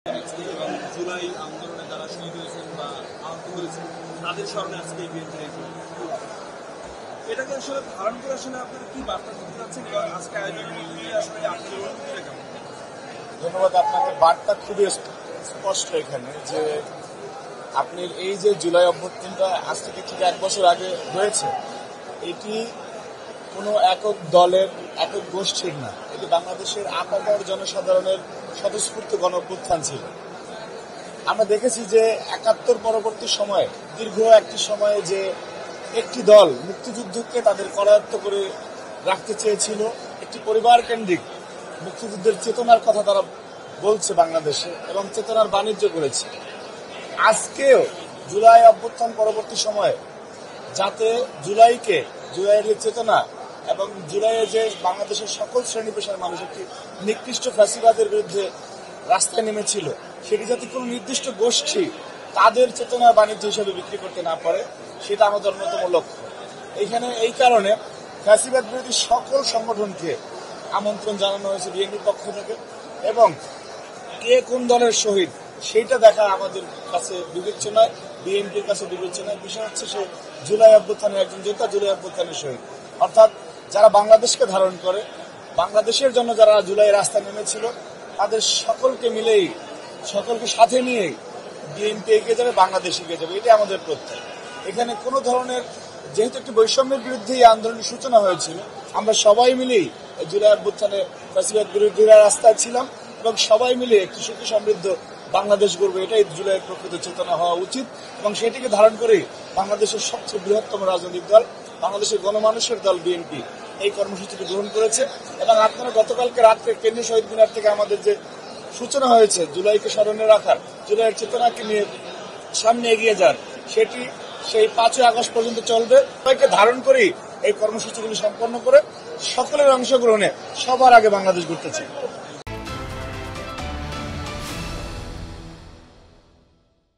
এবং জুলাই আন্দোলনে যারা শহীদ হয়েছেন বা আহত হয়েছেন তাদের স্মরণে আজকে এই বিএনপির এই এটাকে আসলে ধারণ করে আসলে আপনারা কি বার্তা দিতে চাচ্ছেন এবং আজকে আয়োজনের মধ্যে দিয়ে আসলে আপনাদের অনুভূতিটা কেমন? ধন্যবাদ আপনাকে। বার্তা খুবই স্পষ্ট এখানে যে আপনি এই যে জুলাই অভ্যুত্থানটা আজ থেকে ঠিক 1 বছর আগে হয়েছে, এটি কোনো একক দলের একক গোষ্ঠীর না, এটি বাংলাদেশের আপামর জনসাধারণের স্বতঃস্ফূর্ত গণ অভ্যুত্থান ছিল। আমরা দেখেছি যে 71 পরবর্তী সময়ে দীর্ঘ একটি সময়ে যে একটি দল মুক্তিযুদ্ধকে তাদের করায়ত্ত করে রাখতে চেয়েছিল, একটি পরিবার কেন্দ্রিক মুক্তিযুদ্ধের চেতনার কথা তারা বলছে বাংলাদেশে এবং চেতনার বাণিজ্য করেছে। আজকেও জুলাই অভ্যুত্থান পরবর্তী সময়ে যাতে জুলাইয়ের যে চেতনা এবং জুলাইয়ে যে বাংলাদেশের সকল শ্রেণী পেশার মানুষ একটি নিকৃষ্ট ফ্যাসিবাদের বিরুদ্ধে রাস্তায় নেমেছিল, সেটি যাতে কোনো নির্দিষ্ট গোষ্ঠী তাদের চেতনার বাণিজ্য হিসেবে বিক্রি করতে না পারে, সেটা আমাদের অন্যতম লক্ষ্য। এই কারণে ফ্যাসিবাদ বিরোধী সকল সংগঠনকে আমন্ত্রণ জানানো হয়েছে বিএনপির পক্ষ থেকে এবং কে কোন দলের শহীদ সেইটা দেখা আমাদের কাছে বিবেচ্য নয়, বিএনপির কাছে বিবেচ্য নয়। বিষয় হচ্ছে সে জুলাই অভ্যুত্থানের একজন যোদ্ধা, জুলাই অভ্যুত্থানের শহীদ। অর্থাৎ যারা বাংলাদেশকে ধারণ করে, বাংলাদেশের জন্য যারা জুলাই রাস্তায় নেমেছিল, তাদের সকলকে সাথে নিয়েই বিএনপি এগিয়ে যাবে, বাংলাদেশ এগিয়ে যাবে, এটাই আমাদের প্রত্যয়। এখানে কোনো ধরনের, যেহেতু একটি বৈষম্যের বিরুদ্ধে এই আন্দোলনের সূচনা হয়েছিল, আমরা সবাই মিলেই জুলাই অভ্যুত্থানে ফ্যাসিবাদ বিরোধীরা রাস্তায় ছিলাম এবং সবাই মিলে একটি সুখী সমৃদ্ধ বাংলাদেশ গড়বে, এটাই জুলাইয়ের প্রকৃত চেতনা হওয়া উচিত। এবং সেটিকে ধারণ করেই বাংলাদেশের সবচেয়ে বৃহত্তম রাজনৈতিক দল, বাংলাদেশের গণমানুষের দল বিএনপি এই কর্মসূচিটি গ্রহণ করেছে। এবং আপনারা গতকালকে রাত্রে কেন্দ্রীয় শহীদ মিনার থেকে আমাদের যে সূচনা হয়েছে জুলাইকে স্মরণে রাখার, জুলাইয়ের চেতনাকে নিয়ে সামনে এগিয়ে যান, সেটি সেই 5ই আগস্ট পর্যন্ত চলবে। সবাইকে ধারণ করেই এই কর্মসূচিগুলি সম্পন্ন করে সকলের অংশগ্রহণে সবার আগে বাংলাদেশ ঘুরতেছে।